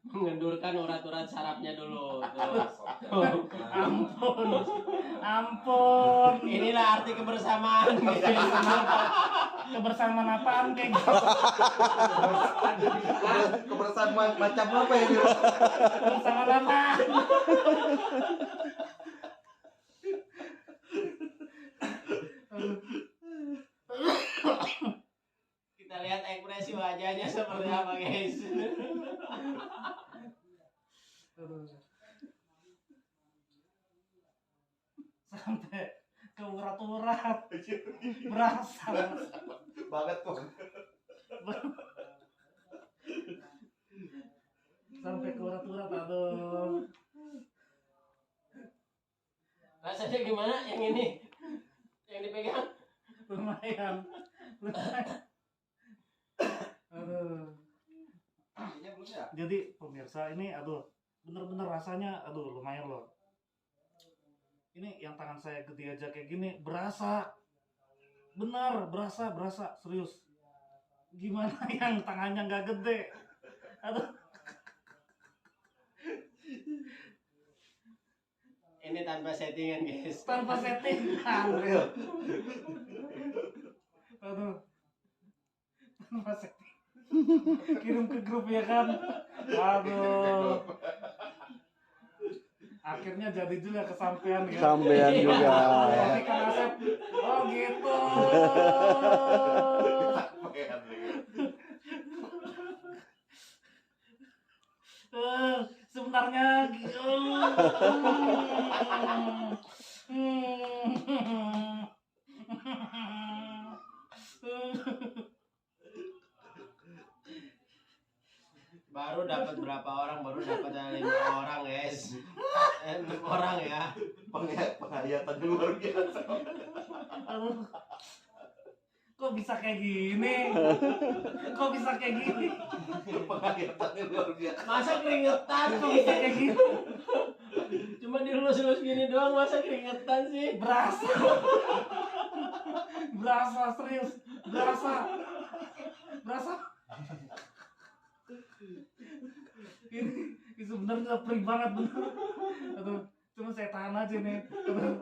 mengendurkan urat-urat sarafnya dulu. Ampun, ampun. Inilah arti kebersamaan. Kebersamaan apaan kayak gitu? Kebersamaan macam apa ini? Kebersamaan apaan? Kita lihat ekspresi wajahnya seperti apa, guys. Sampai ke urat-urat berasa Banget kok. sampai ke urat-urat. Aduh, Rasanya gimana yang ini? Yang dipegang? lumayan. Aduh. Kayaknya belum ya? Jadi pemirsa ini, aduh, bener-bener rasanya, aduh, lumayan loh. Ini yang tangan saya gede aja kayak gini, berasa, bener, berasa, serius. Gimana yang tangannya nggak gede? Aduh, Ini tanpa settingan, guys. tanpa settingan. Real. Aduh, tanpa setting. Kirim ke grup ya kan? Aduh. Akhirnya jadi juga kesampean ya. Sampean juga. Tapi Kang Asep, oh gitu. Sebenarnya gitu. Baru dapat berapa orang? Baru dapat 5 orang, guys. 6 orang ya. Penghayatan luar biasa. Aduh. Kok bisa kayak gini? Kok bisa kayak gini? Penghayatannya luar biasa. Masa keringetan Kok sih? bisa kayak gini? Cuma dilulus-lulus gini doang, masa keringetan sih? Berasa. Berasa serius. Berasa. Ini sebenarnya udah perih banget bener. Aduh, cuma saya tahan aja nih. Aduh.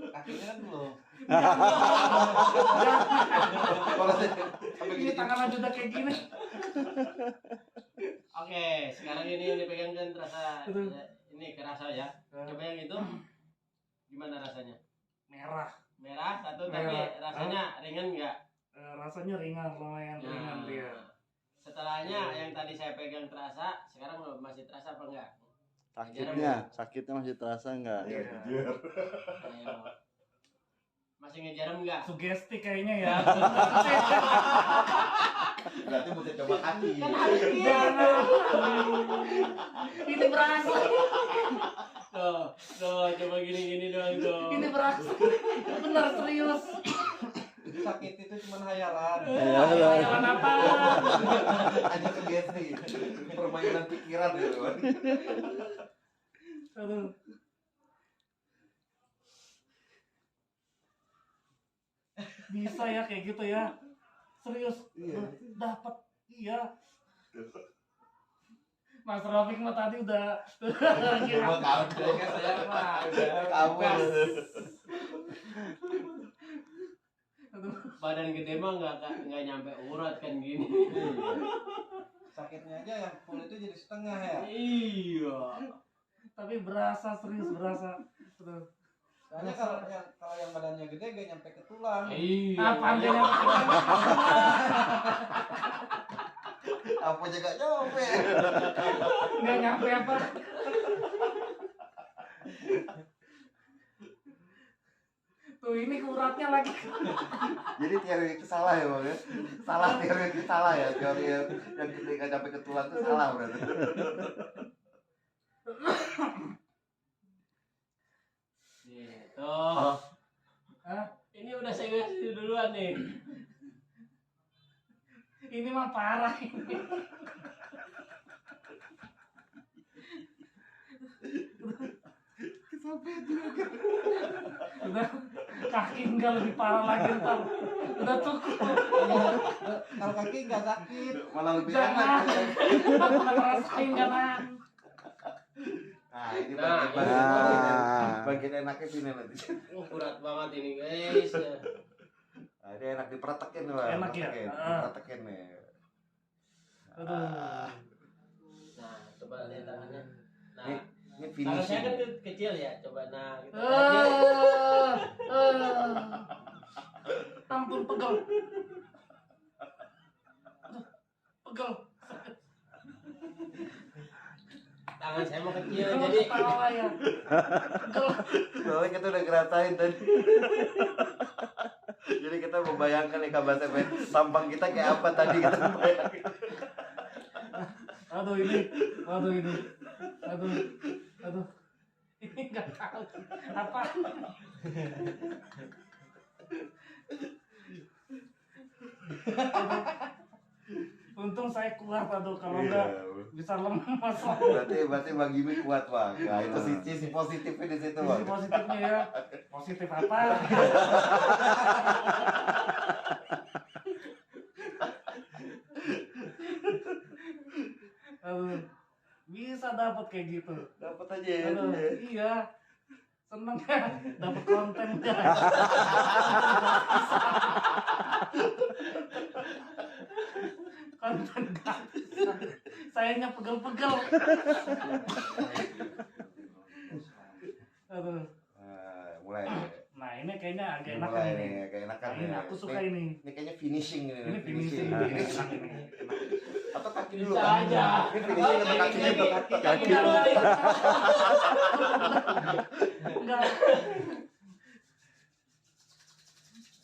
Kakinya kan belum. Ini tangan aja udah kayak gini. Oke, sekarang ini dipegang kan terasa Betul. ini kerasa ya. Coba yang itu gimana rasanya? Merah. Merah satu Merah. tapi rasanya ringan nggak? Rasanya ringan, lumayan ringan dia. Setelahnya yang tadi saya pegang terasa, sekarang masih terasa apa enggak? Sakitnya masih terasa nggak? Iya. Ayo. Masih ngejarem enggak? Sugesti kayaknya ya. Berarti mesti coba kaki. Kan harus Jangan. Ini berasa. Tuh, coba gini doang tuh. Ini berasa. Benar serius. Sakit itu cuma hayalan. Hayalan apa? Hanya sugesti. Permainan pikiran gitu. Aduh. Bisa ya kayak gitu ya. Serius. Iya. Dapat. Iya. Mas Rafiq mah tadi udah Cuma kabur kan saya mah. Kabur. Aduh. Badan gede mah nggak nyampe urat kan gini. Sakitnya aja yang full itu jadi setengah ya. Iya. Tapi berasa serius berasa. Aduh. Soalnya kalau yang badannya gede gak nyampe ke tulang. Iya. Apaan dia nyampe? Apa juga nyampe. Nggak nyampe apa? Tuh ini uratnya lagi. Jadi teori itu salah ya bang ya. Salah teori itu salah ya. Teori yang ketika nyampe ke tulang itu salah berarti. Gitu. Hah? Ini udah saya kasih duluan nih. Ini mah parah ini. Kesampean juga. Udah kaki enggak lebih parah lagi ntar. Udah cukup. Kalau kaki nggak sakit. Malah lebih Jangan. enak. Pernah ngerasain kan? Nah, ini Nah, bagian enaknya sini nanti. Berat banget ini guys. Nah, ini enak diperatakin nih, Bang. Enak ya? Diperatakin nih. Aduh. Nah, coba lihat tangannya. Nah, Ini tangan finishing. saya kan kecil ya. Coba nah kita Ampun pegel. Aduh, pegel. tangan saya mau kecil Kalau jadi ketawa ya. Pegel. Soalnya kita udah ngerasain tadi. Jadi kita membayangkan nih kabar sampai tampang kita kayak apa tadi kita membayangkan. Aduh ini. Aduh ini. Aduh. Aduh. Ini enggak tahu. Apa? Untung saya kuat aduh kalau enggak bisa lemas. Berarti Bang Gimi kuat, Bang. Nah, itu sisi positifnya di situ, Bang. Sisi positifnya ya. Positif apa? Aduh. Bisa dapat kayak gitu. Dapat aja ya. Aduh, iya. Seneng ya dapat konten ya. Konten gratis. Sayangnya pegel-pegel. Aduh. Mulai. Nah, ini kayaknya agak enak Mulai ini. nih, kayak enakan. Nah, ini aku suka ini. Ini kayaknya finishing ini. Ini finishing. Finishing. Enak ini. Atau kaki dulu bisa kan? aja. Ini finishing atau kaki dulu? Kaki. Enggak.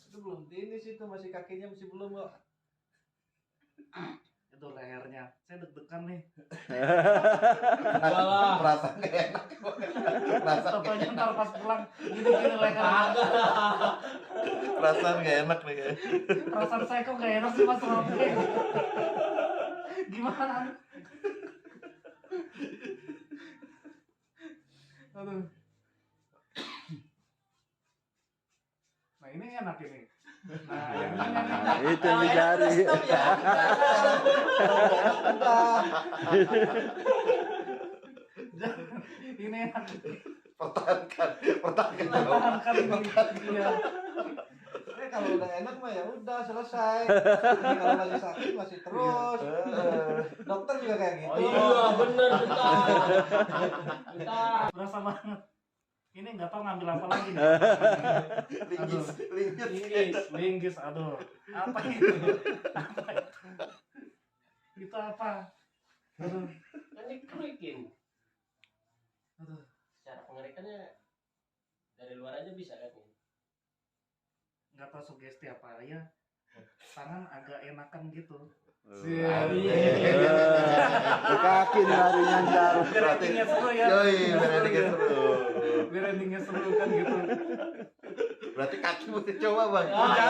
Itu belum finish itu masih kakinya masih belum kok. Itu lehernya. Saya deg-degan nih. Walah. Perasaan gak enak. Perasaan gak Contohnya enak. ntar pas pulang gini-gini lehernya. Perasaan gak enak nih kayak. Perasaan saya kok gak enak sih Mas Robi. Gimana? Aduh. Nah ini enak ini. Nah yang ini enak. Nah, itu yang dicari. Stop ya. Ini enak. Pertahankan. Pertahankan. Pertahankan ini. Iya. Kalau udah enak mah ya udah selesai. Tapi kalau masih sakit masih terus. Dokter juga kayak gitu. Oh iya bener kita Berasa banget. Ini nggak tahu ngambil apa lagi nih. Linggis. Linggis. Inggris. Linggis, aduh. Apa itu? Apa itu? Itu apa? Aduh. Kan dikerikin. Aduh. Cara pengerikannya dari luar aja bisa kan? Nggak tahu sugesti apa ya. Tangan agak enakan gitu. Ke kaki nih larinya ntar. Biar endingnya seru ya. Yoi, Biar berarti seru ya. seru. Biar endingnya seru kan gitu. Berarti kaki mesti coba, Bang. Jangan.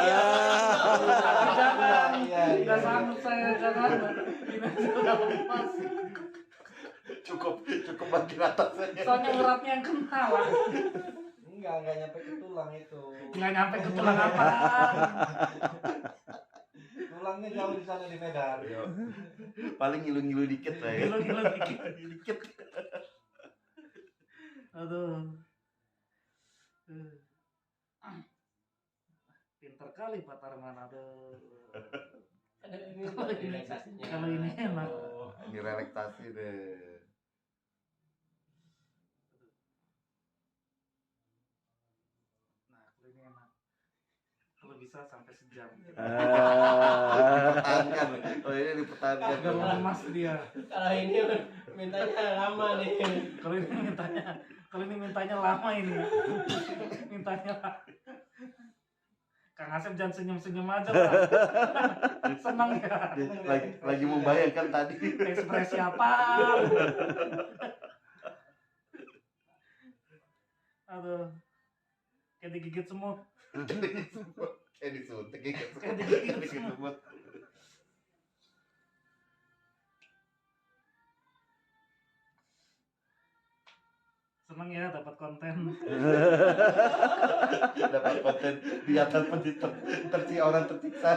Iya, iya. Nggak sanggup saya, jangan. Ini sudah lemas. Cukup bagian atasnya. Soalnya uratnya yang kena lah. Enggak nyampe ke tulang itu. Nggak nyampe ke tulang apa. Tulangnya jauh di sana di Medan. Paling ngilu-ngilu dikit lah ya. Gila-gila dikit. Dikit. Aduh. Pinter kali Pak Tarman. Aduh. Kalau ini enak. Ini relaksasi deh. Nah, kalau ini enak. Kalau bisa sampai sejam. Dipertahankan. Oh, ini dipertahankan. Agak lemas dia. Kalau ini mintanya lama nih. Kalau ini mintanya lama ini. Mintanya lama. Kang Asep jangan senyum-senyum aja lah. Senang ya. Lagi membayangkan tadi. Ekspresi apa? Aduh. Kayak digigit semut. Kayak disuntik gitu. Kayak digigit semut. Seru seneng ya dapat konten. Dapat konten di atas orang tersiksa.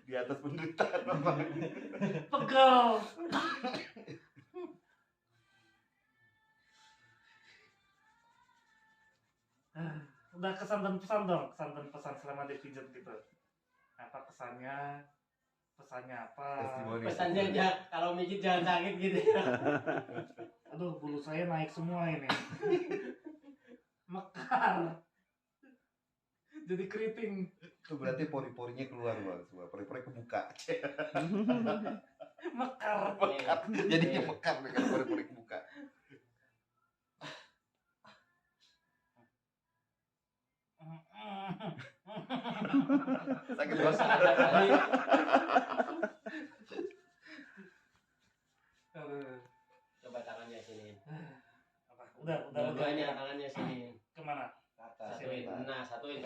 Di atas penderitaan memang. Pegel. Udah kesan dan pesan dong, kesan dan pesan selama dipijat gitu. Apa kesannya? Pesannya apa? Testimoni. Pesannya aja kalau mijit jangan sakit gitu. Aduh, bulu saya naik semua ini. Mekar. Jadi keriting. Itu berarti pori-porinya keluar bang, semua pori-pori kebuka. Mekar. Mekar. Jadinya mekar dengan pori-pori kebuka. Sakit bos. Coba tangannya sini. Apa? Udah. Dua-duanya tangannya sini. Kemana? Kata. Satuin. Nah, satuin.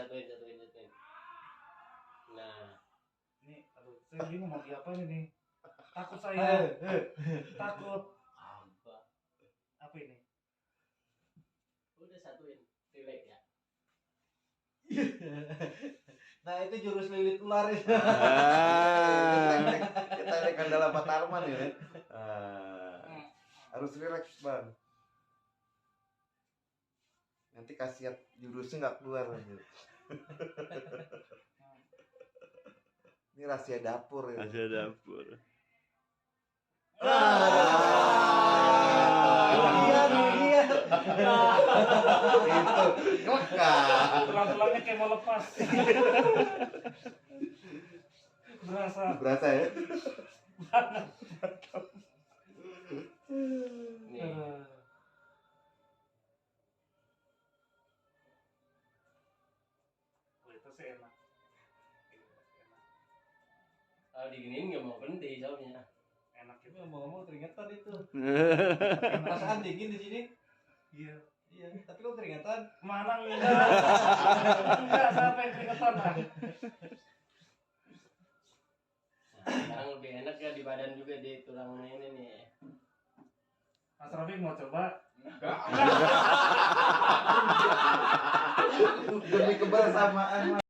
Nah, Ini, aduh, saya bingung mau diapain ini. Takut saya. Takut. apa? Apa ini? Udah satuin. Relax ya. Nah itu jurus lilit ular itu. Kita rekan dalam Matarman ya. Harus relax bang. Nanti khasiat jurusnya nggak keluar aja. Ini rahasia dapur ya. Ada dapur. Iya. Itu kelekar. Tulang-tulangnya kayak mau lepas. Berasa. Ya? Nih. Oh, itu sih enak. Kalau diginiin nggak mau berhenti soalnya. Enak itu. Ngomong-ngomong keringetan itu. Perasaan dingin di sini. Iya. Iya, tapi kok keringetan? Mana enggak? Enggak sampai keringetan lah. Nah, sekarang lebih enak ya di badan juga di tulangnya ini nih. Mas Rafi mau coba? Demi kebersamaan.